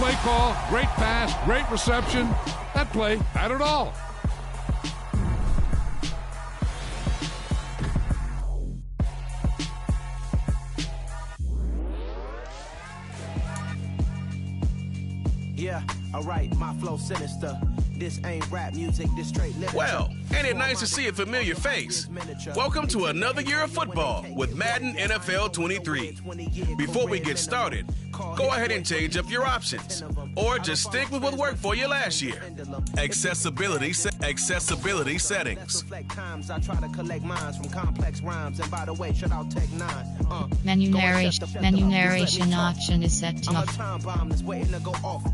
play call, great pass, great reception. That play had it all. Yeah, alright, my flow sinister. This ain't rap music, this straight literature. Well, ain't it nice to see a familiar face? Welcome to another year of football with Madden NFL 23. Before we get started, go ahead and change up your options, or just stick with what worked for you last year. Accessibility settings. Menu narration option is set to off.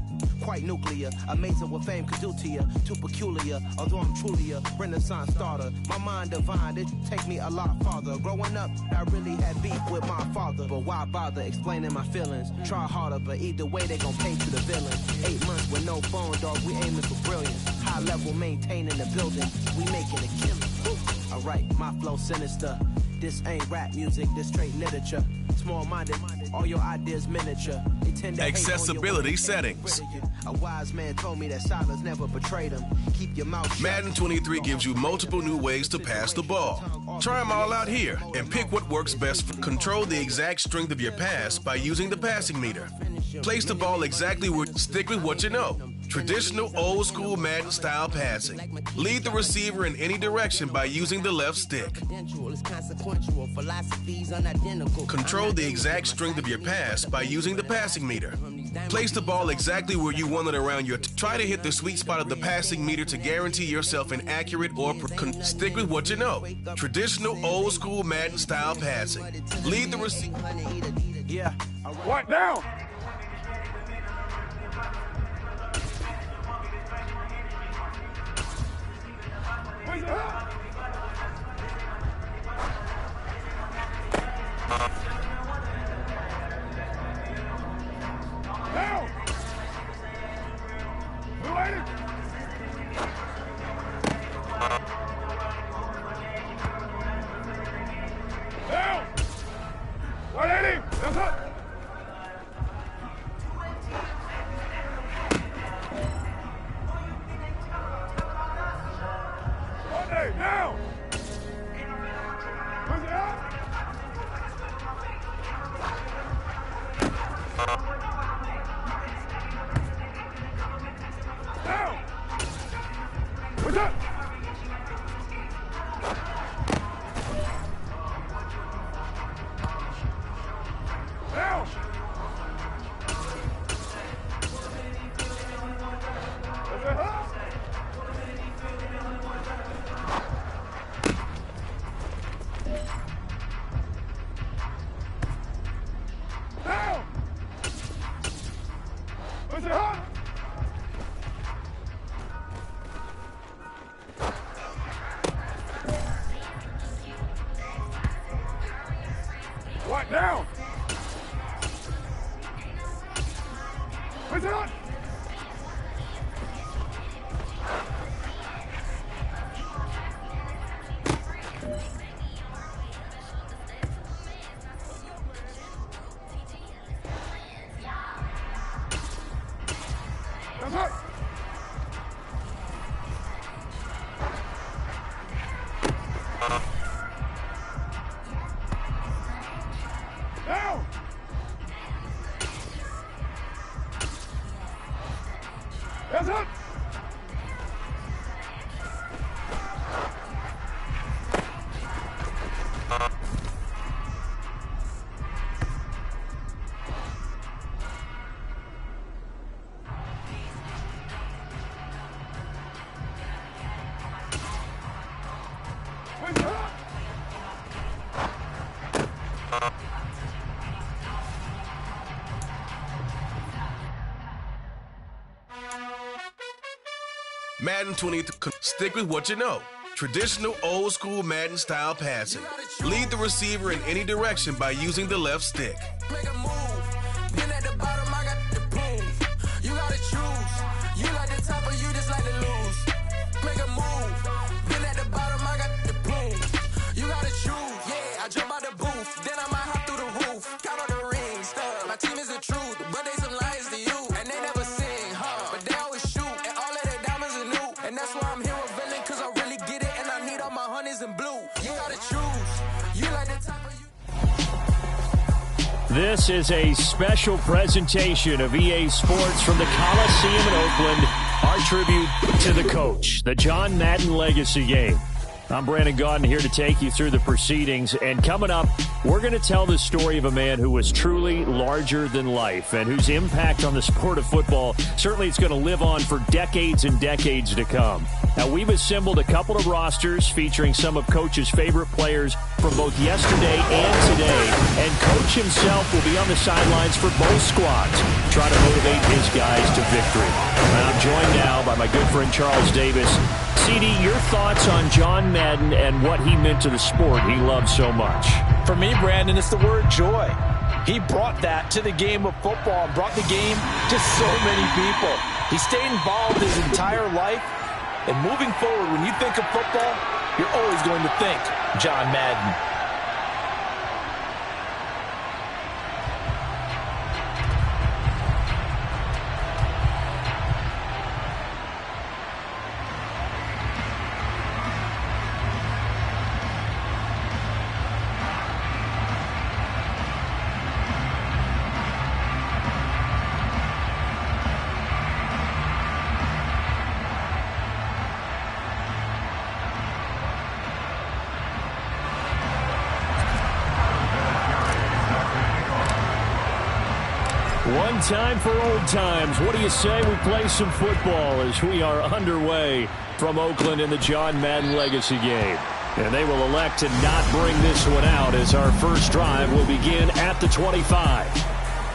Quite nuclear, amazing what fame could do to you. Too peculiar, although I'm truly a renaissance starter. My mind divine, it take me a lot farther. Growing up, I really had beef with my father. But why bother explaining my feelings? Try harder, but either way they gon' paint you the villain. 8 months with no phone, dog, we aiming for brilliance. High level maintaining the building, we making a killing. Alright, my flow sinister. This ain't rap music, this straight literature. Small-minded, all your ideas miniature. Accessibility settings. A wise man told me that silence never betrayed him. Keep your mouth shut. Madden 23 gives you multiple new ways to pass the ball. Try them all out here and pick what works best. Control the exact strength of your pass by using the passing meter. Place the ball exactly where. Stick with what you know. Traditional old-school Madden style passing. Lead the receiver in any direction by using the left stick. Control the exact strength of your pass by using the passing meter. Place the ball exactly where you want it around your. Try to hit the sweet spot of the passing meter to guarantee yourself an accurate or. Stick with what you know. Traditional old-school Madden style passing. Lead the receiver. Yeah. What now? What now? What's it on? That's right. Down. That's it. Madden 23. Stick with what you know. Traditional old-school Madden style passing. Lead the receiver in any direction by using the left stick. Make a move. Been at the bottom, I got the proof. You gotta choose. You like the top or you just like to lose. Make a move. Been at the bottom, I got the proof. You gotta choose. Yeah, I jump out the booth. Then I might hop through the roof. Count on the rings. My team is the truth, but they some liars to you. And they never This is a special presentation of EA Sports from the Coliseum in Oakland. Our tribute to the coach, the John Madden Legacy Game. I'm Brandon Gaudin here to take you through the proceedings. And coming up, we're going to tell the story of a man who was truly larger than life and whose impact on the sport of football certainly is going to live on for decades and decades to come. Now, we've assembled a couple of rosters featuring some of Coach's favorite players from both yesterday and today. And Coach himself will be on the sidelines for both squads, trying to motivate his guys to victory. And I'm joined now by my good friend Charles Davis. CD, your thoughts on John Madden and what he meant to the sport he loved so much? For me, Brandon, it's the word joy. He brought that to the game of football and brought the game to so many people. He stayed involved his entire life. And moving forward, when you think of football, you're always going to think John Madden. One time for old times. What do you say we play some football as we are underway from Oakland in the John Madden Legacy Game? And they will elect to not bring this one out as our first drive will begin at the 25.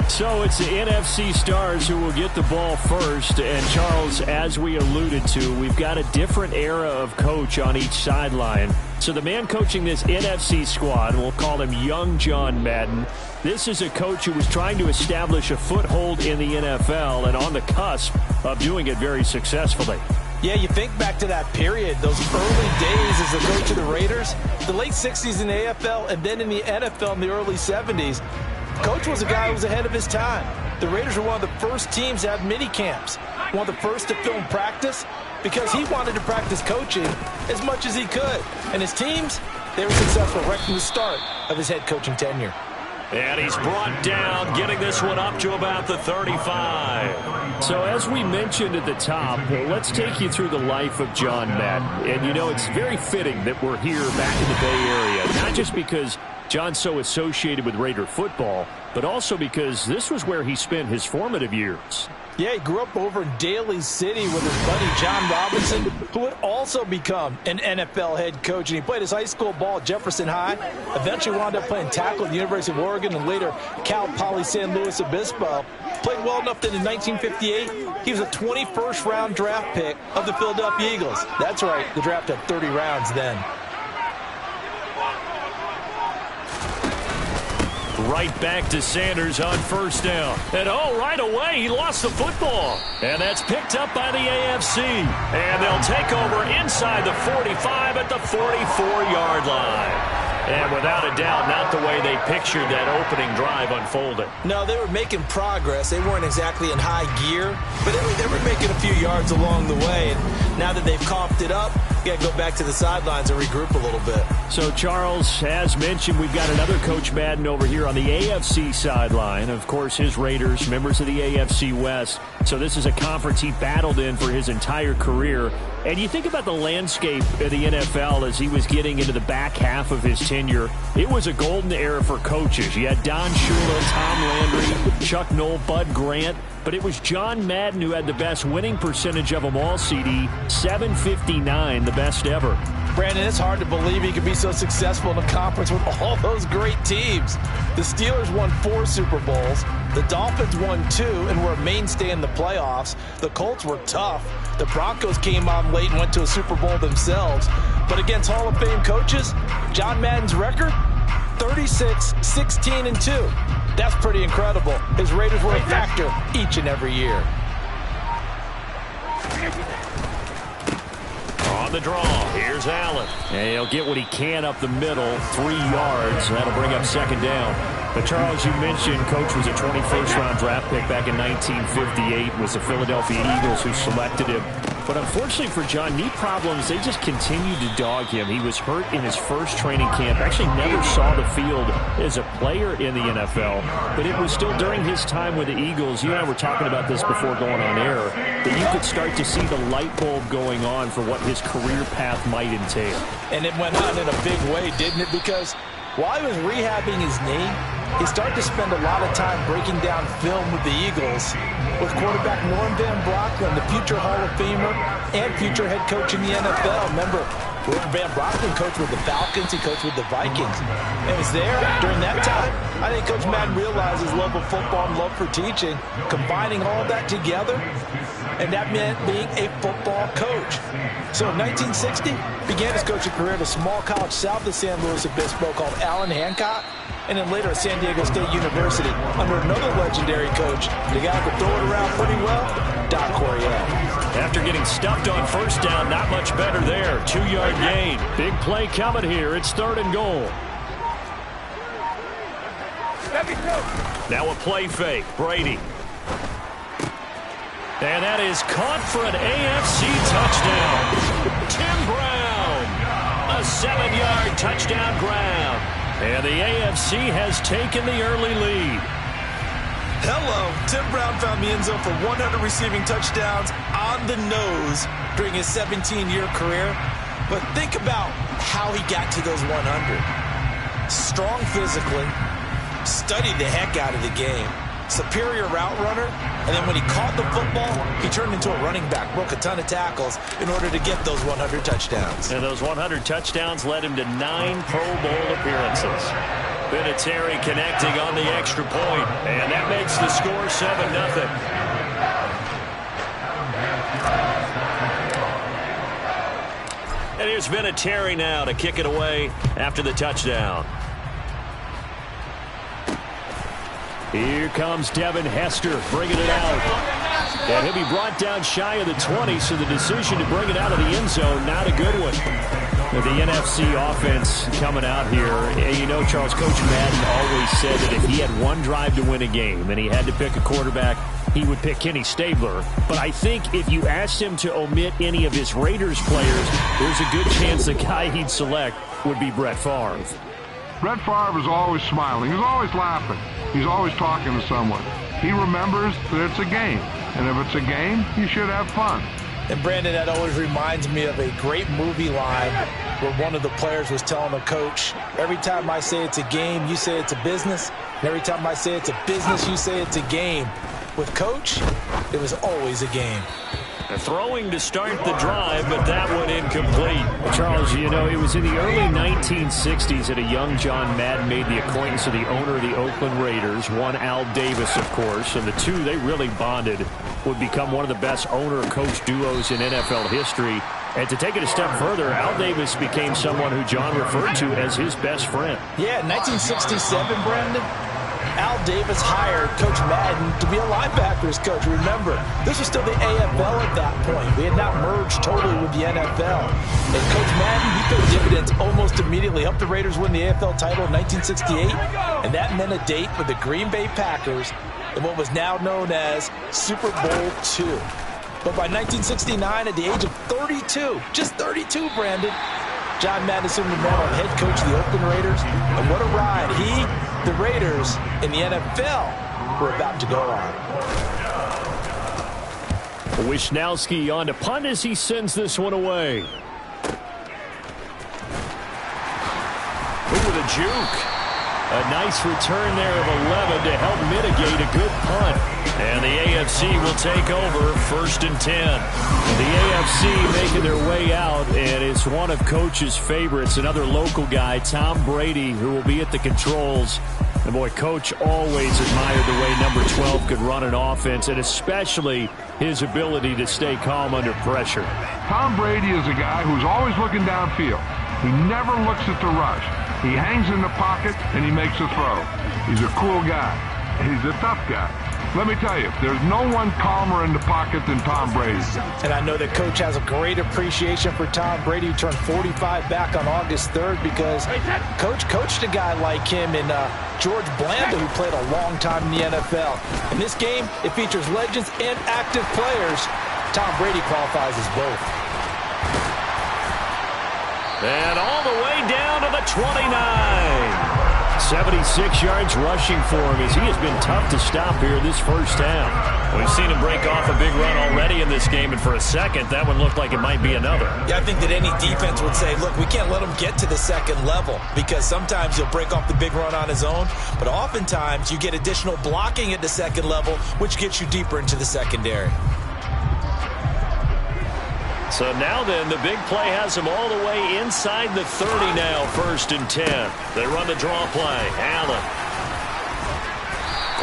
So it's the NFC stars who will get the ball first. And Charles, as we alluded to, we've got a different era of coach on each sideline. So the man coaching this NFC squad, we'll call him Young John Madden. This is a coach who was trying to establish a foothold in the NFL and on the cusp of doing it very successfully. Yeah, you think back to that period, those early days as the coach of the Raiders, the late 60s in the AFL and then in the NFL in the early 70s. Coach was a guy who was ahead of his time. The Raiders were one of the first teams to have mini camps, one of the first to film practice, because he wanted to practice coaching as much as he could. And his teams, they were successful right from the start of his head coaching tenure. And he's brought down, getting this one up to about the 35. So as we mentioned at the top, let's take you through the life of John Madden. And, you know, it's very fitting that we're here back in the Bay Area, not just because John's so associated with Raider football, but also because this was where he spent his formative years. Yeah, he grew up over in Daly City with his buddy John Robinson, who would also become an NFL head coach. And he played his high school ball at Jefferson High, eventually wound up playing tackle at the University of Oregon, and later Cal Poly San Luis Obispo. Played well enough that in 1958, he was a 21st round draft pick of the Philadelphia Eagles. That's right, the draft had 30 rounds then. Right back to Sanders on first down. And right away, he lost the football. And that's picked up by the AFC. And they'll take over inside the 45 at the 44-yard line. And without a doubt, not the way they pictured that opening drive unfolded. No, they were making progress. They weren't exactly in high gear, but they were making a few yards along the way. And now that they've coughed it up, you got to go back to the sidelines and regroup a little bit. So, Charles, as mentioned, we've got another Coach Madden over here on the AFC sideline. Of course, his Raiders, members of the AFC West. So this is a conference he battled in for his entire career. And you think about the landscape of the NFL as he was getting into the back half of his tenure. It was a golden era for coaches. You had Don Shula, Tom Landry, Chuck Noll, Bud Grant. But it was John Madden who had the best winning percentage of them all, CD. 759, the best ever. Brandon, it's hard to believe he could be so successful in a conference with all those great teams. The Steelers won 4 Super Bowls. The Dolphins won 2 and were a mainstay in the playoffs. The Colts were tough. The Broncos came on late and went to a Super Bowl themselves. But against Hall of Fame coaches, John Madden's record, 36, 16, and 2. That's pretty incredible. His Raiders were a factor each and every year. On the draw, here's Allen. And he'll get what he can up the middle, 3 yards. That'll bring up second down. But, Charles, you mentioned Coach was a 21st-round draft pick back in 1958. It was the Philadelphia Eagles who selected him. But unfortunately for John, knee problems, they just continued to dog him. He was hurt in his first training camp. Actually never saw the field as a player in the NFL. But it was still during his time with the Eagles. You and I were talking about this before going on air, that you could start to see the light bulb going on for what his career path might entail. And it went on in a big way, didn't it? Because while he was rehabbing his knee, he started to spend a lot of time breaking down film with the Eagles, with quarterback Norm Van Brocklin, the future Hall of Famer and future head coach in the NFL. Remember, Van Brocklin coached with the Falcons, he coached with the Vikings. And it was there during that time, I think Coach Madden realized his love of football and love for teaching, combining all that together, and that meant being a football coach. So in 1960, began his coaching career at a small college south of San Luis Obispo called Allen Hancock, and then later at San Diego State University under another legendary coach, the guy who could throw it around pretty well, Doc Coryell. After getting stuffed on first down, not much better there. 2-yard gain. Big play coming here. It's 3rd and goal. Now a play fake. Brady. And that is caught for an AFC touchdown. Tim Brown. A 7-yard touchdown grab. And the AFC has taken the early lead. Hello, Tim Brown found the end zone for 100 receiving touchdowns on the nose during his 17-year career. But think about how he got to those 100. Strong physically, studied the heck out of the game, superior route runner, and then when he caught the football, he turned into a running back, broke a ton of tackles in order to get those 100 touchdowns. And those 100 touchdowns led him to 9 Pro Bowl appearances. Vinatieri connecting on the extra point, and that makes the score 7-0. And here's Vinatieri now to kick it away after the touchdown. Here comes Devin Hester bringing it out. And he'll be brought down shy of the 20, so the decision to bring it out of the end zone, not a good one. The NFC offense coming out here. You know, Charles, Coach Madden always said that if he had one drive to win a game and he had to pick a quarterback, he would pick Kenny Stabler. But I think if you asked him to omit any of his Raiders players, there's a good chance the guy he'd select would be Brett Favre. Brett Favre is always smiling. He's always laughing. He's always talking to someone. He remembers that it's a game. And if it's a game, you should have fun. And Brandon, that always reminds me of a great movie line where one of the players was telling the coach, every time I say it's a game, you say it's a business. And every time I say it's a business, you say it's a game. With Coach, it was always a game. Throwing to start the drive, but that one incomplete. Charles, you know, it was in the early 1960s that a young John Madden made the acquaintance of the owner of the Oakland Raiders, one Al Davis, of course, and the two, they really bonded, would become one of the best owner-coach duos in NFL history. And to take it a step further, Al Davis became someone who John referred to as his best friend. Yeah, 1967, Brandon. Al Davis hired Coach Madden to be a linebackers coach. Remember, this was still the AFL at that point. We had not merged totally with the NFL. And Coach Madden, he paid dividends almost immediately. Helped the Raiders win the AFL title in 1968. And that meant a date with the Green Bay Packers in what was now known as Super Bowl II. But by 1969, at the age of 32, just 32, Brandon, John Madden assumed the mantle of head coach of the Oakland Raiders. And what a ride he, the Raiders, and the NFL were about to go on. Wisnowski on to punt as he sends this one away. Ooh, the juke. A nice return there of 11 to help mitigate a good punt. And the AFC will take over 1st and 10. The AFC making their way out, and it's one of Coach's favorites, another local guy, Tom Brady, who will be at the controls. And boy, Coach always admired the way number 12 could run an offense, and especially his ability to stay calm under pressure. Tom Brady is a guy who's always looking downfield. He never looks at the rush. He hangs in the pocket, and he makes a throw. He's a cool guy. He's a tough guy. Let me tell you, there's no one calmer in the pocket than Tom Brady. And I know that Coach has a great appreciation for Tom Brady, who turned 45 back on August 3rd, because Coach coached a guy like him in George Blanda, who played a long time in the NFL. In this game, it features legends and active players. Tom Brady qualifies as both. And all the way down to the 29. 76 yards rushing for him as he has been tough to stop here this first half. We've seen him break off a big run already in this game, and for a second, that one looked like it might be another. Yeah, I think that any defense would say, look, we can't let him get to the second level because sometimes he'll break off the big run on his own, but oftentimes you get additional blocking at the second level, which gets you deeper into the secondary. So now then, the big play has him all the way inside the 30 now, 1st and 10. They run the draw play. Allen.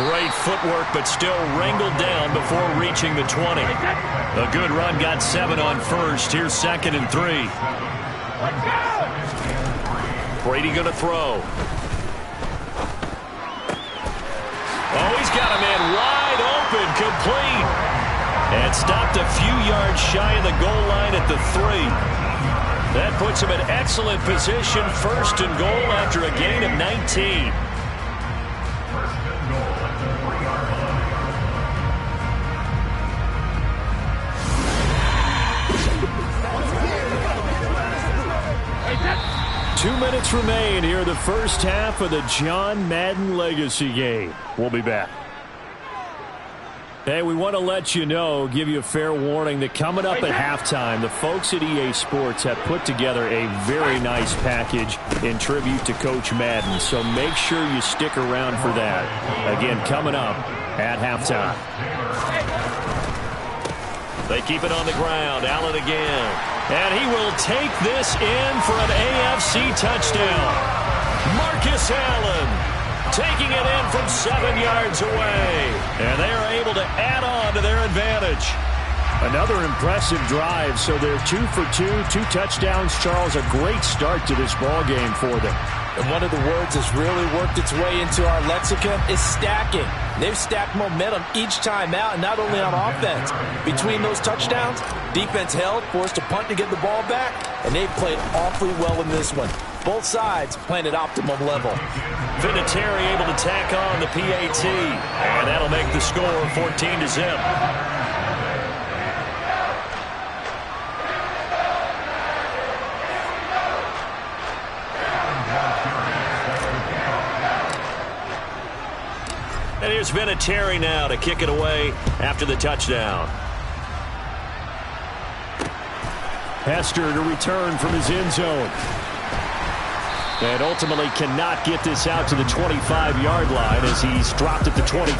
Great footwork, but still wrangled down before reaching the 20. A good run, got 7 on 1st. Here's 2nd and 3. Brady going to throw. Oh, he's got a man wide open, complete. And stopped a few yards shy of the goal line at the 3. That puts him in excellent position, 1st and goal after a gain of 19. Two minutes remain here in the first half of the John Madden Legacy game. We'll be back. Hey, we want to let you know, give you a fair warning that coming up at halftime, the folks at EA Sports have put together a very nice package in tribute to Coach Madden. So make sure you stick around for that. Again, coming up at halftime. They keep it on the ground. Allen again. And he will take this in for an AFC touchdown. Marcus Allen. Taking it in from 7 yards away. And they are able to add on to their advantage. Another impressive drive. So they're 2 for 2, 2 touchdowns. Charles, a great start to this ball game for them. And one of the words that's really worked its way into our lexicon is stacking. They've stacked momentum each time out, and not only on offense. Between those touchdowns, defense held, forced a punt to get the ball back, and they've played awfully well in this one. Both sides playing at optimum level. Vinatieri able to tack on the PAT, and that'll make the score 14-0. And here's Vinatieri now to kick it away after the touchdown. Hester to return from his end zone. And ultimately cannot get this out to the 25-yard line as he's dropped at the 23.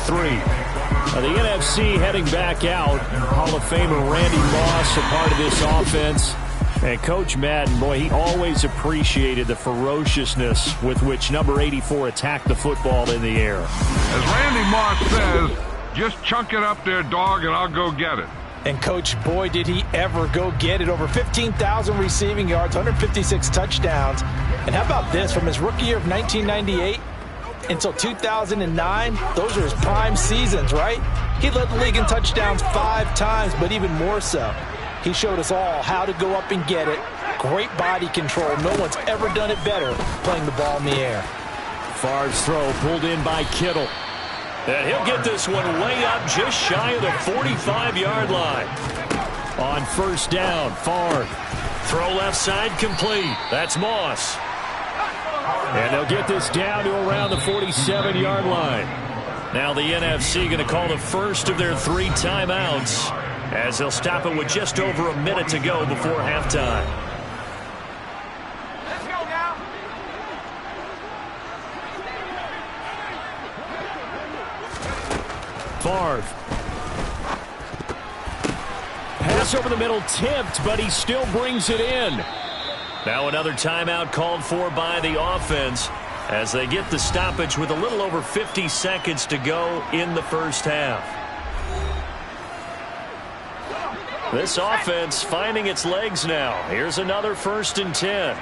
The NFC heading back out. Hall of Famer Randy Moss, a part of this offense. And Coach Madden, boy, he always appreciated the ferociousness with which number 84 attacked the football in the air. As Randy Moss says, just chunk it up there, dog, and I'll go get it. And, Coach, boy, did he ever go get it. Over 15,000 receiving yards, 156 touchdowns. And how about this? From his rookie year of 1998 until 2009, those are his prime seasons, right? He led the league in touchdowns 5 times, but even more so, he showed us all how to go up and get it. Great body control. No one's ever done it better playing the ball in the air. Favre's throw pulled in by Kittle. And he'll get this one way up just shy of the 45-yard line. On first down, Favre. Throw left side complete. That's Moss. And they'll get this down to around the 47-yard line. Now the NFC going to call the first of their 3 timeouts as they'll stop it with just over a minute to go before halftime. Let's go now. Favre. Pass over the middle tipped, but he still brings it in. Now another timeout called for by the offense as they get the stoppage with a little over 50 seconds to go in the first half. This offense finding its legs now. Here's another 1st and 10.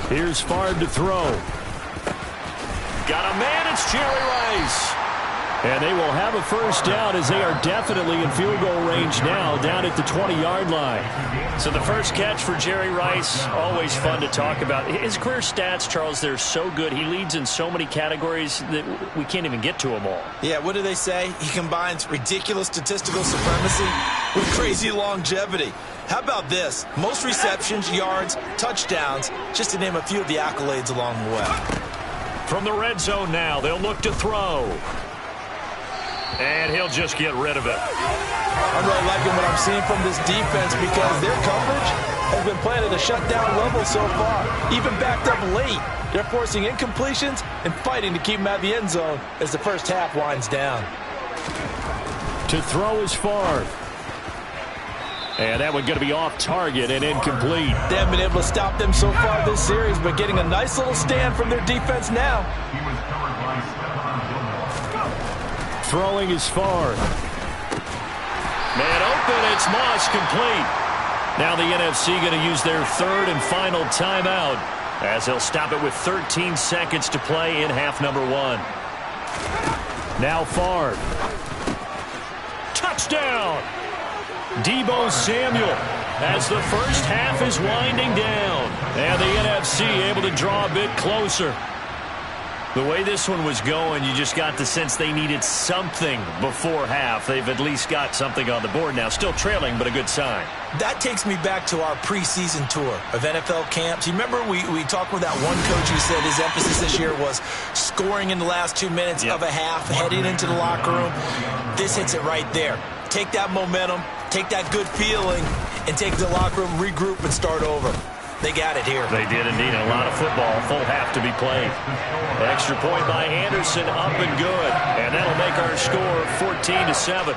Here's Favre to throw. Got a man, it's Jerry Rice. And they will have a first down as they are definitely in field goal range now, down at the 20-yard line. So the first catch for Jerry Rice, always fun to talk about. His career stats, Charles, they're so good. He leads in so many categories that we can't even get to them all. Yeah, what do they say? He combines ridiculous statistical supremacy with crazy longevity. How about this? Most receptions, yards, touchdowns, just to name a few of the accolades along the way. From the red zone now, they'll look to throw. And he'll just get rid of it. I'm really liking what I'm seeing from this defense because their coverage has been playing at a shutdown level so far. Even backed up late, they're forcing incompletions and fighting to keep them out of the end zone as the first half winds down. To throw is Favre. And that one's going to be off target and incomplete. They haven't been able to stop them so far this series, but getting a nice little stand from their defense now. Throwing is Favre. Man open, it's Moss, complete. Now the NFC going to use their third and final timeout as they'll stop it with 13 seconds to play in half number 1. Now Favre. Touchdown! Deebo Samuel as the first half is winding down. And the NFC able to draw a bit closer. The way this one was going, you just got the sense they needed something before half. They've at least got something on the board now. Still trailing, but a good sign. That takes me back to our preseason tour of NFL camps. You remember we talked with that one coach who said his emphasis this year was scoring in the last 2 minutes of a half, heading into the locker room. This hits it right there. Take that momentum, take that good feeling, and take the locker room, regroup, and start over. They got it here. They did indeed. A lot of football. Full half to be played. Extra point by Anderson, up and good. And that'll make our score 14-7.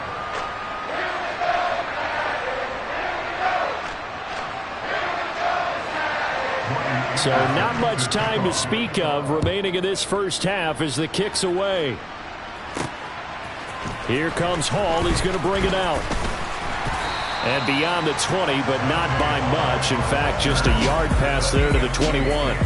So not much time to speak of remaining in this first half as the kick's away. Here comes Hall. He's going to bring it out. And beyond the 20, but not by much. In fact, just a yard pass there to the 21.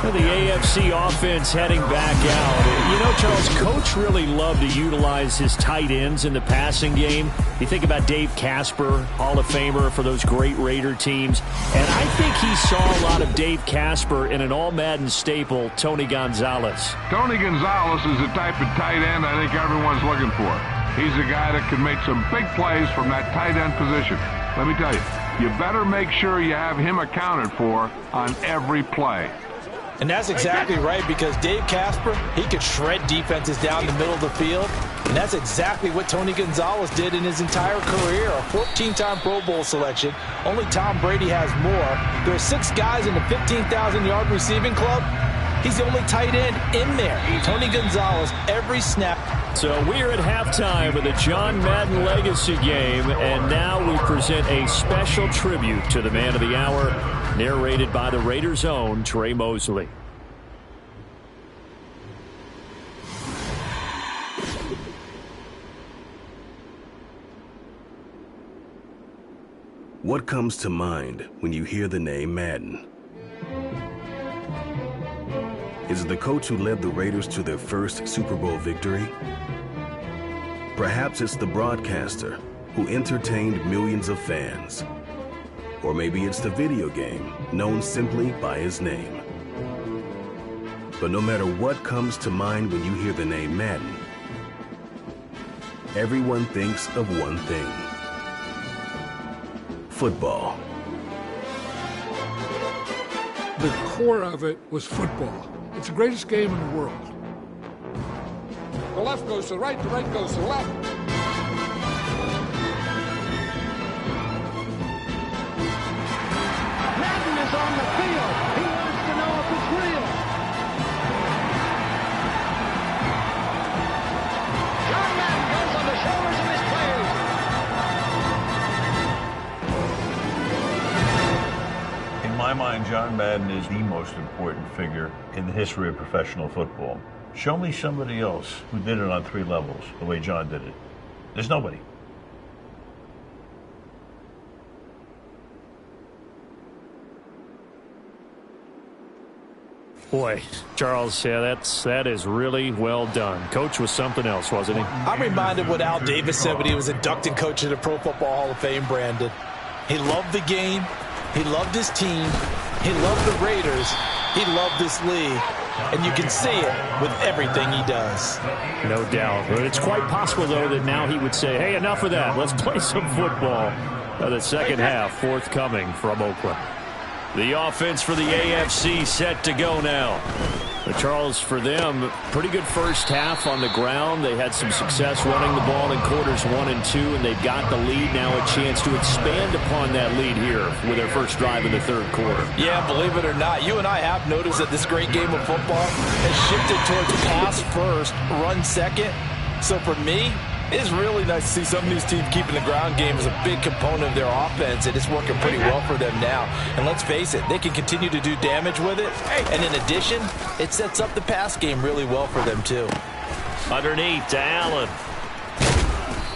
And the AFC offense heading back out. You know, Charles, Coach really loved to utilize his tight ends in the passing game. You think about Dave Casper, Hall of Famer for those great Raider teams. And I think he saw a lot of Dave Casper in an all-Madden staple, Tony Gonzalez. Tony Gonzalez is the type of tight end I think everyone's looking for. He's a guy that can make some big plays from that tight end position. Let me tell you, you better make sure you have him accounted for on every play. And that's exactly right, because Dave Casper, he could shred defenses down the middle of the field. And that's exactly what Tony Gonzalez did in his entire career. A 14-time Pro Bowl selection. Only Tom Brady has more. There are 6 guys in the 15,000-yard receiving club. He's the only tight end in there. Tony Gonzalez, every snap. So we're at halftime of the John Madden Legacy game, and now we present a special tribute to the man of the hour, narrated by the Raiders' own Trey Mosley. What comes to mind when you hear the name Madden? Is it the coach who led the Raiders to their first Super Bowl victory? Perhaps it's the broadcaster who entertained millions of fans. Or maybe it's the video game known simply by his name. But no matter what comes to mind when you hear the name Madden, everyone thinks of one thing: football. The core of it was football. It's the greatest game in the world. The left goes to the right goes to the left. Madden is on the field. He wants to know if it's real. John Madden goes on the shoulders of his players. In my mind, John Madden is the most important figure in the history of professional football. Show me somebody else who did it on 3 levels the way John did it. There's nobody. Boy, Charles, yeah, that is really well done. Coach was something else, wasn't he? I'm reminded what Al Davis said when he was inducting coach of the Pro Football Hall of Fame, Brandon. He loved the game. He loved his team. He loved the Raiders. He loved this league. And you can see it with everything he does. No doubt. But it's quite possible, though, that now he would say, hey, enough of that. Let's play some football. The second half forthcoming from Oakland. The offense for the AFC set to go now. But Charles, for them, pretty good first half on the ground. They had some success running the ball in quarters 1 and 2, and they've got the lead now, a chance to expand upon that lead here with their first drive in the third quarter. Yeah, believe it or not, you and I have noticed that this great game of football has shifted towards pass first, run second. So for me, it is really nice to see some of these teams keeping the ground game as a big component of their offense, and it's working pretty well for them now. And let's face it, they can continue to do damage with it. And in addition, it sets up the pass game really well for them, too. Underneath to Allen.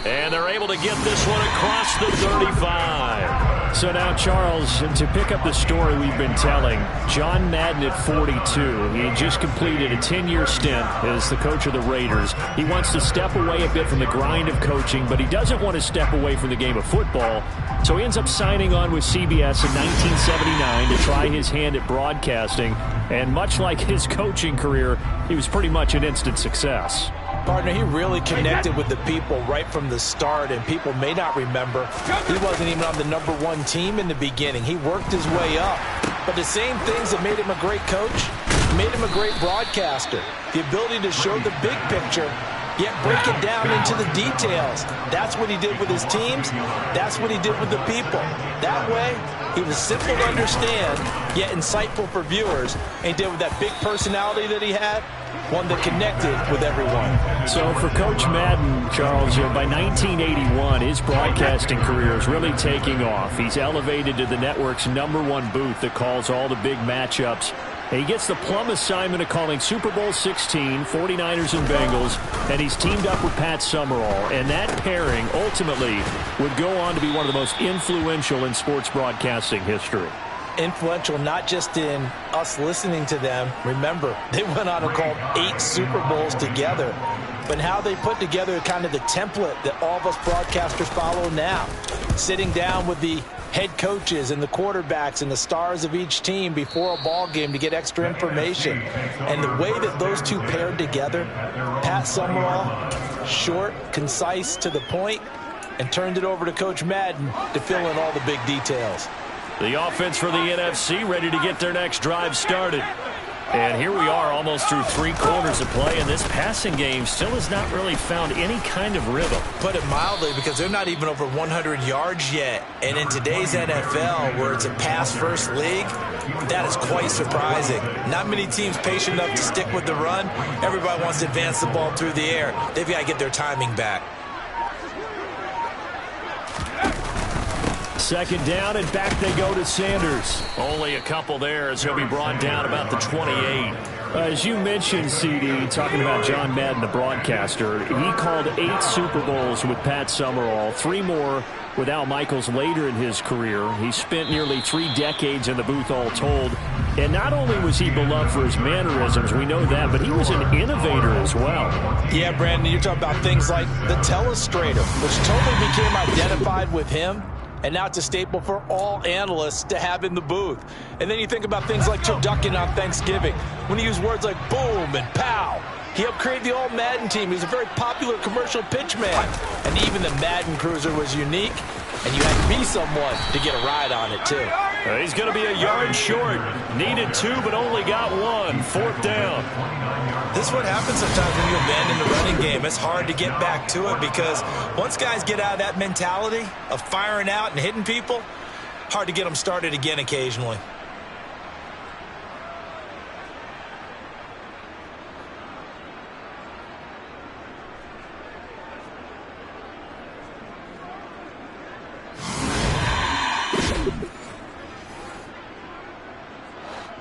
And they're able to get this one across the 35. So now, Charles, to pick up the story we've been telling, John Madden at 42. He just completed a 10-year stint as the coach of the Raiders. He wants to step away a bit from the grind of coaching, but he doesn't want to step away from the game of football. So he ends up signing on with CBS in 1979 to try his hand at broadcasting. And much like his coaching career, he was pretty much an instant success. Partner, he really connected with the people right from the start, and people may not remember he wasn't even on the #1 team in the beginning. He worked his way up. But the same things that made him a great coach made him a great broadcaster. The ability to show the big picture, yet break it down into the details. That's what he did with his teams. That's what he did with the people. That way, he was simple to understand, yet insightful for viewers. And he did with that big personality that he had, one that connected with everyone. So for Coach Madden, Charles, by 1981, his broadcasting career is really taking off. He's elevated to the network's #1 booth that calls all the big matchups. And he gets the plum assignment of calling Super Bowl 16, 49ers and Bengals, and he's teamed up with Pat Summerall. And that pairing ultimately would go on to be one of the most influential in sports broadcasting history. Influential not just in us listening to them. Remember, they went on and called 8 Super Bowls together. But how they put together kind of the template that all of us broadcasters follow now. Sitting down with the head coaches and the quarterbacks and the stars of each team before a ball game to get extra information. And the way that those two paired together, Pat Summerall, short, concise, to the point, and turned it over to Coach Madden to fill in all the big details. The offense for the NFC ready to get their next drive started. And here we are almost through 3 quarters of play, and this passing game still has not really found any kind of rhythm. Put it mildly, because they're not even over 100 yards yet. And in today's NFL, where it's a pass-first league, that is quite surprising. Not many teams patient enough to stick with the run. Everybody wants to advance the ball through the air. They've got to get their timing back. Second down, and back they go to Sanders. Only a couple there as he'll be brought down about the 28. As you mentioned, CD, talking about John Madden, the broadcaster, he called 8 Super Bowls with Pat Summerall, 3 more with Al Michaels later in his career. He spent nearly 3 decades in the booth all told. And not only was he beloved for his mannerisms, we know that, but he was an innovator as well. Yeah, Brandon, you're talking about things like the telestrator, which totally became identified with him. And now it's a staple for all analysts to have in the booth. And then you think about things like turducken on Thanksgiving, when he used words like boom and pow. He helped create the old Madden team. He was a very popular commercial pitch man. And even the Madden Cruiser was unique, and you had to be someone to get a ride on it, too. He's going to be a yard short. Needed 2, but only got 1. 4th down. This is what happens sometimes when you abandon the running game. It's hard to get back to it because once guys get out of that mentality of firing out and hitting people, hard to get them started again occasionally.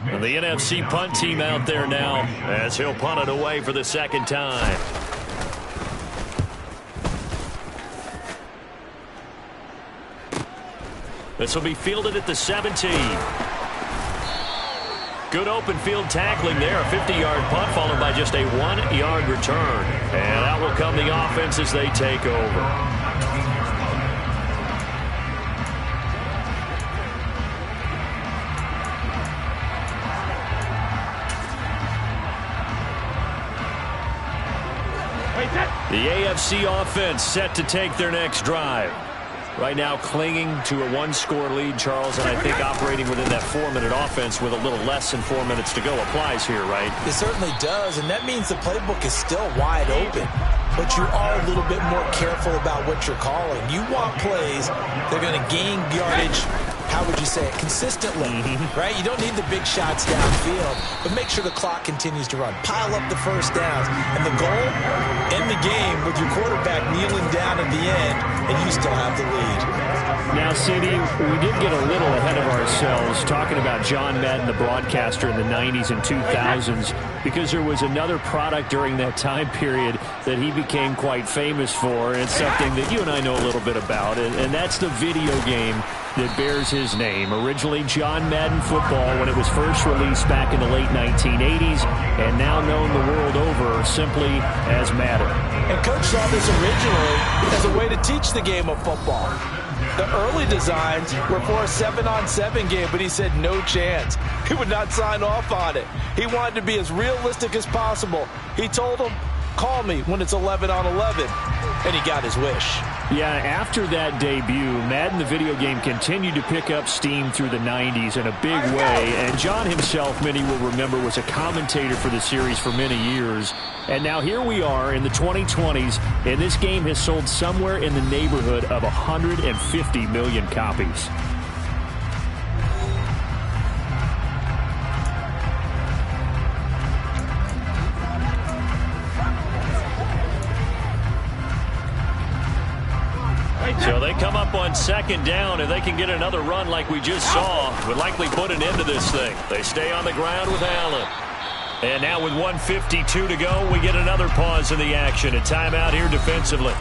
And the NFC punt team out there now as he'll punt it away for the second time. This will be fielded at the 17. Good open field tackling there. A 50-yard punt followed by just a 1-yard return. And out will come the offense as they take over. The AFC offense set to take their next drive. Right now clinging to a one-score lead, Charles, and I think operating within that 4-minute offense with a little less than 4 minutes to go applies here, right? It certainly does, and that means the playbook is still wide open. But you are a little bit more careful about what you're calling. You want plays that are going to gain yardage, how would you say it, consistently, right? You don't need the big shots downfield, but make sure the clock continues to run. Pile up the first downs. And the goal, end the game with your quarterback kneeling down at the end, and you still have the lead. Now, CD, we did get a little ahead of ourselves talking about John Madden, the broadcaster in the 90s and 2000s, because there was another product during that time period that he became quite famous for, and it's something that you and I know a little bit about, and that's the video game that bears his name. Originally John Madden Football when it was first released back in the late 1980s, and now known the world over simply as Madden. And Coach saw this originally as a way to teach the game of football. The early designs were for a 7-on-7 game, but he said no chance. He would not sign off on it. He wanted to be as realistic as possible. He told him, call me when it's 11-on-11. And he got his wish. Yeah, after that debut, Madden the video game continued to pick up steam through the 90s in a big way. And John himself, many will remember, was a commentator for the series for many years. And now here we are in the 2020s, and this game has sold somewhere in the neighborhood of 150 million copies. So they come up on second down, and they can get another run like we just saw. Would likely put an end to this thing. They stay on the ground with Allen. And now with 1:52 to go, we get another pause in the action. A timeout here defensively.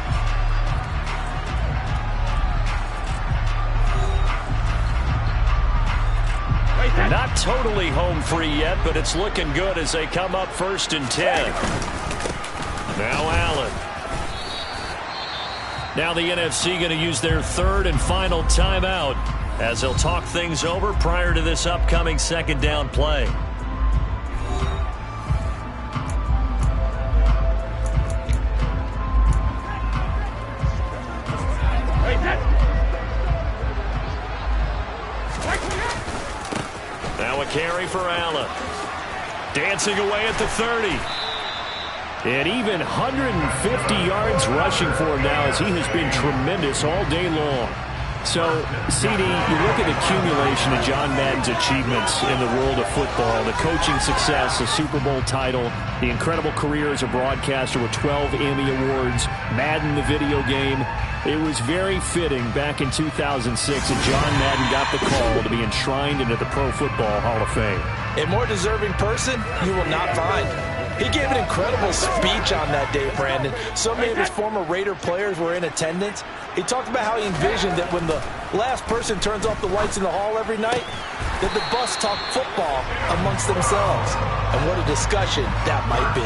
Not totally home free yet, but it's looking good as they come up 1st and 10. Now Allen. Now the NFC going to use their 3rd and final timeout as they'll talk things over prior to this upcoming 2nd down play. Now a carry for Allen. Dancing away at the 30. And even 150 yards rushing for him now as he has been tremendous all day long. So, CD, you look at the accumulation of John Madden's achievements in the world of football, the coaching success, the Super Bowl title, the incredible career as a broadcaster with 12 Emmy Awards, Madden the video game. It was very fitting back in 2006 that John Madden got the call to be enshrined into the Pro Football Hall of Fame. A more deserving person you will not find. He gave an incredible speech on that day, Brandon. So many of his former Raider players were in attendance. He talked about how he envisioned that when the last person turns off the lights in the hall every night, that the bus talk football amongst themselves. And what a discussion that might be.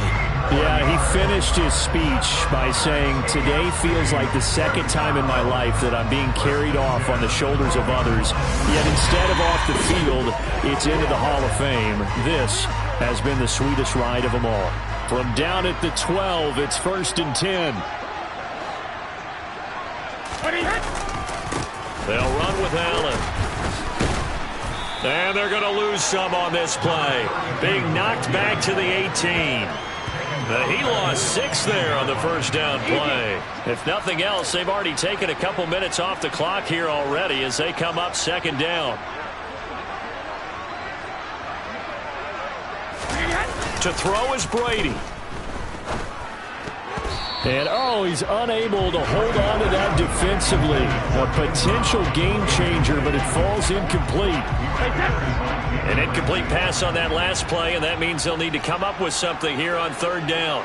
Yeah, he finished his speech by saying, today feels like the second time in my life that I'm being carried off on the shoulders of others. Yet instead of off the field, it's into the Hall of Fame. This has been the sweetest ride of them all. From down at the 12, it's 1st and 10. They'll run with Allen. And they're going to lose some on this play. Being knocked back to the 18. He lost 6 there on the 1st down play. If nothing else, they've already taken a couple minutes off the clock here already as they come up 2nd down. To throw is Brady. And, he's unable to hold on to that defensively. A potential game changer, but it falls incomplete. An incomplete pass on that last play, and that means they'll need to come up with something here on 3rd down.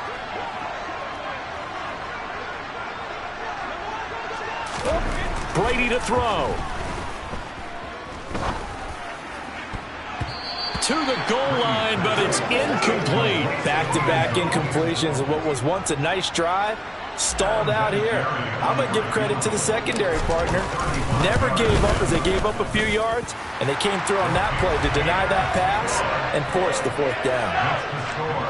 Brady to throw. to the goal line, but it's incomplete. Back-to-back incompletions of what was once a nice drive. Stalled out here. I'm going to give credit to the secondary partner. Never gave up as they gave up a few yards, and they came through on that play to deny that pass and force the fourth down.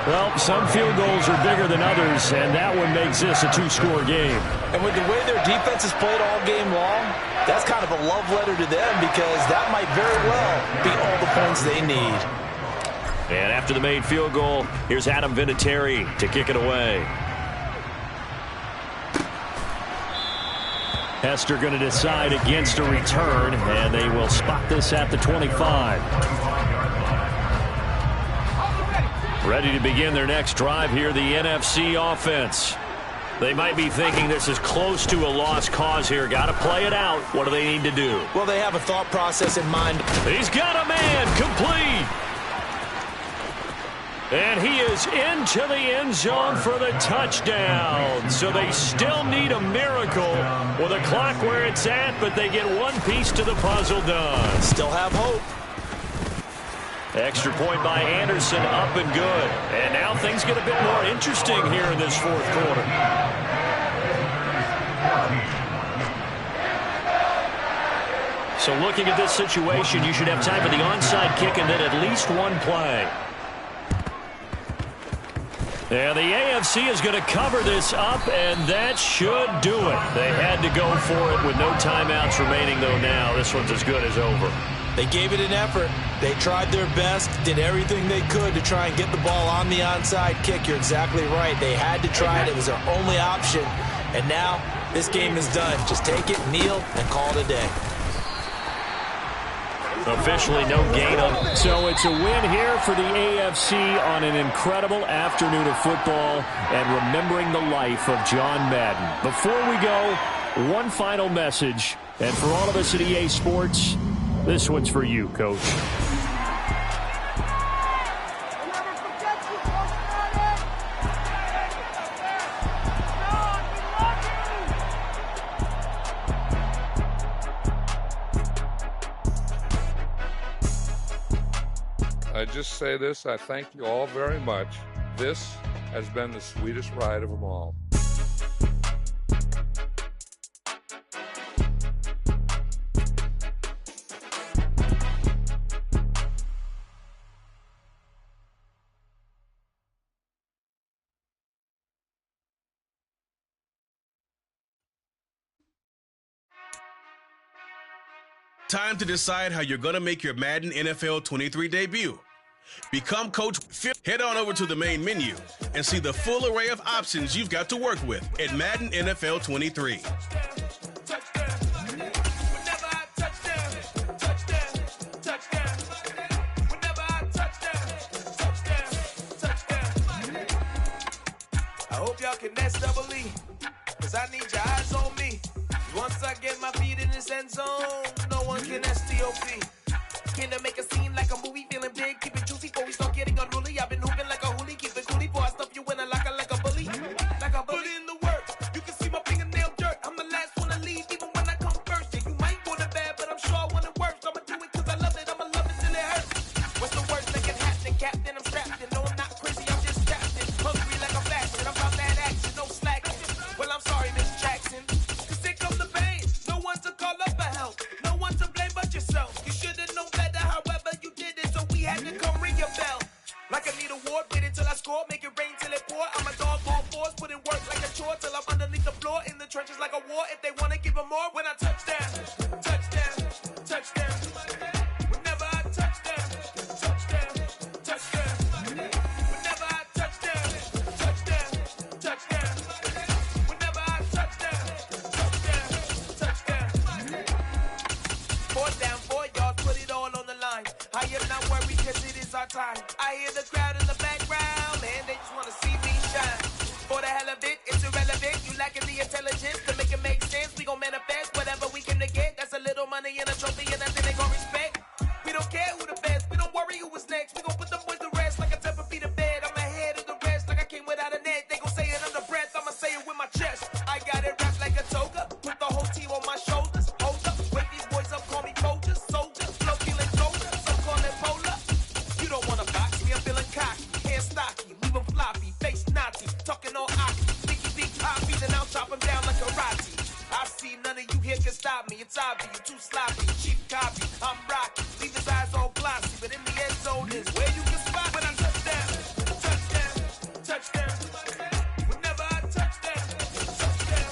Well, some field goals are bigger than others, and that one makes this a two-score game. And with the way their defense has played all game long, that's kind of a love letter to them because that might very well be all the points they need. And after the made field goal, here's Adam Vinatieri to kick it away. Hester going to decide against a return, and they will spot this at the 25. Ready to begin their next drive here, the NFC offense. They might be thinking this is close to a lost cause here. Got to play it out. What do they need to do? Well, they have a thought process in mind. He's got a man, complete. And he is into the end zone for the touchdown. So they still need a miracle with a clock where it's at, but they get one piece to the puzzle done. Still have hope. Extra point by Anderson, up and good. And now things get a bit more interesting here in this fourth quarter. So looking at this situation, you should have time for the onside kick and then at least one play. And the AFC is going to cover this up, and that should do it. They had to go for it with no timeouts remaining, though now this one's as good as over. They gave it an effort. They tried their best, did everything they could to try and get the ball on the onside kick. You're exactly right. They had to try it. It was their only option. And now this game is done. Just take it, kneel, and call it a day. Officially no gain on. So it's a win here for the AFC on an incredible afternoon of football and remembering the life of John Madden. Before we go, one final message. And for all of us at EA Sports, this one's for you, Coach. I just say this, I thank you all very much. This has been the sweetest ride of them all. Time to decide how you're going to make your Madden NFL 23 debut. Become Coach Phil. Head on over to the main menu and see the full array of options you've got to work with at Madden NFL 23. I hope y'all can nest double E, cause I need your eyes on me. Once I get my feet in this end zone, no one can STOP. Can to make a scene like a movie, feeling big, keep it juicy before we start getting unruly. I've been hooping like a hoolie, keep it coolie before I stuff you in a locker like a bully. Like a bully. Put in the work, you can see my fingernail dirt. I'm the last one to leave, even when I come first. Yeah, you might go to bad, but I'm sure I want it worse. I'ma do it cause I love it, I'ma love it till it hurts. What's the worst that can happen, Captain? I'm strapped in, no I'm not crazy, I'm just strapped in. Hungry like a fashion, I'm about that action, no slacking. Well, I'm sorry, Miss Jackson, cause here comes the pain. No one to call up for help, no one to blame but yourself. You should've known better, however you did it, so we had to come ring your bell. Like I need a award, wait until I score, make it rain till it pour. I'm a dog, all fours, put in work like a chore till I'm underneath the floor, in the trenches like a war. If they wanna give them more, when I touchdown, touchdown, touchdown. Whenever I touchdown, touchdown, touchdown. Whenever I touchdown, touchdown, touchdown. Whenever I touchdown, touchdown, touchdown. 4th down, 4 yards, put it all on the line. I am not worried cause it is our time. I hear the crowd in the background and they just wanna see me shine. For the hell of it, it's irrelevant. You lacking the intelligence to make it make sense. We gon' manifest whatever we can to get. That's a little money and a trophy and nothing they gon' respect. We don't care who the best, we don't worry who was next. We gon' put them boys to rest like a temper feet of bed. I'm ahead of the rest like I came without a net. They gon' say it under breath, I'ma say it with my chest. I got it wrapped like a toga, put the whole team on my shoulders. Hold up, wake these boys up, call me soldiers, soldiers. Flow feeling colder, some call it polar. You don't can stop me. It's obvious, you're too sloppy. Cheap copy, I'm rocky. Leave his eyes all glossy, but in the end zone is where you can spot when I touch down. Touchdown, touchdown. Whenever I touch down, touchdown,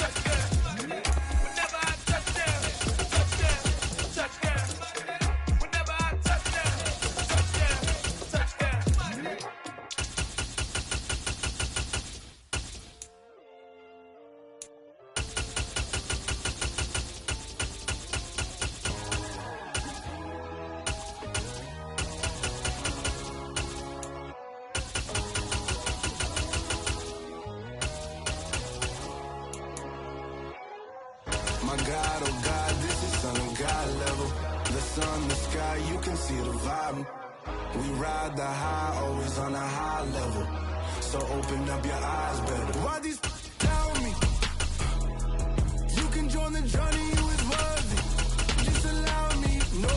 touchdown. Whenever I touch down, touchdown, touchdown. Whenever I touch down, touchdown, touchdown. My God, oh God, this is Son of God level. The sun, the sky, you can see the vibe. We ride the high, always on a high level. So open up your eyes better. Why these tell me? You can join the journey, you is worthy. Just allow me, no.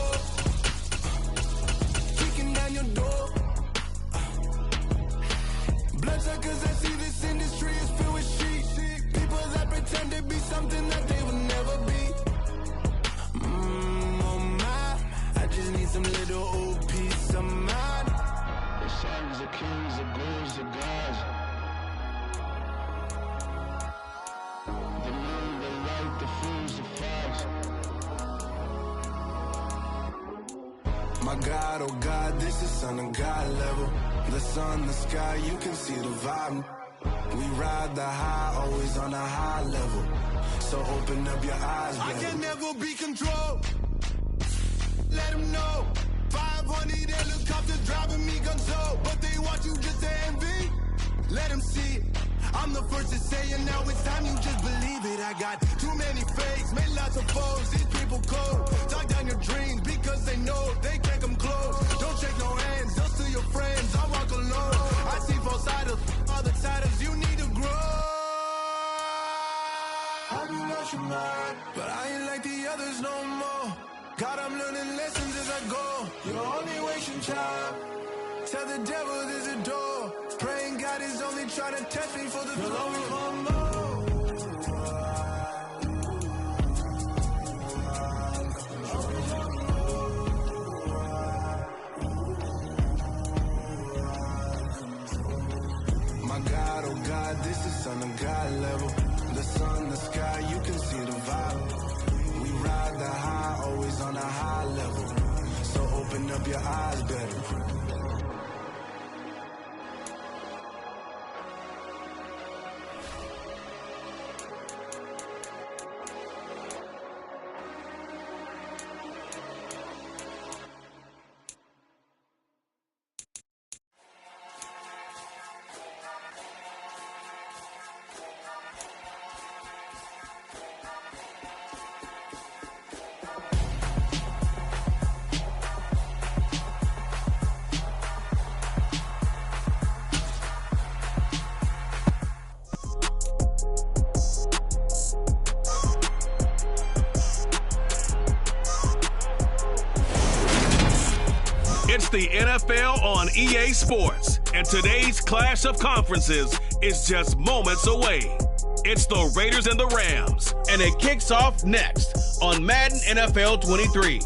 Kicking down your door. Bloodsuckers that see this industry is filled with sheep. People that pretend to be something that they will never be. Oh my, I just need some little old peace of mind. The sons of kings, the bulls, the gods. The moon, the light, the fools, the fogs. My God, oh God, this is Son of God level. The sun, the sky, you can see the vibe. We ride the high, always on a high level. So open up your eyes, baby. I can never be controlled. Let them know. 500 helicopters driving me gonzo. But they want you just to envy. Let them see it. I'm the first to say it, now it's time you just believe it. I got too many fakes, made lots of foes. These people cold. Talk down your dreams because they know they can't come close. Don't shake no hands, just to your friends. I walk alone. I see both sides of other titles. You need to grow. Have you lost your mind? But I ain't like the others no more. God, I'm learning lessons as I go. You're only wasting time. Tell the devil there's a door. Praying God is only trying to test me for the glory. You'll always want more. My God, oh God, this is Son of God level. The sun, the sky, you can see the vibe. We ride the high, always on a high level. So open up your eyes better. It's the NFL on EA Sports, and today's clash of conferences is just moments away. It's the Raiders and the Rams, and it kicks off next on Madden NFL 23.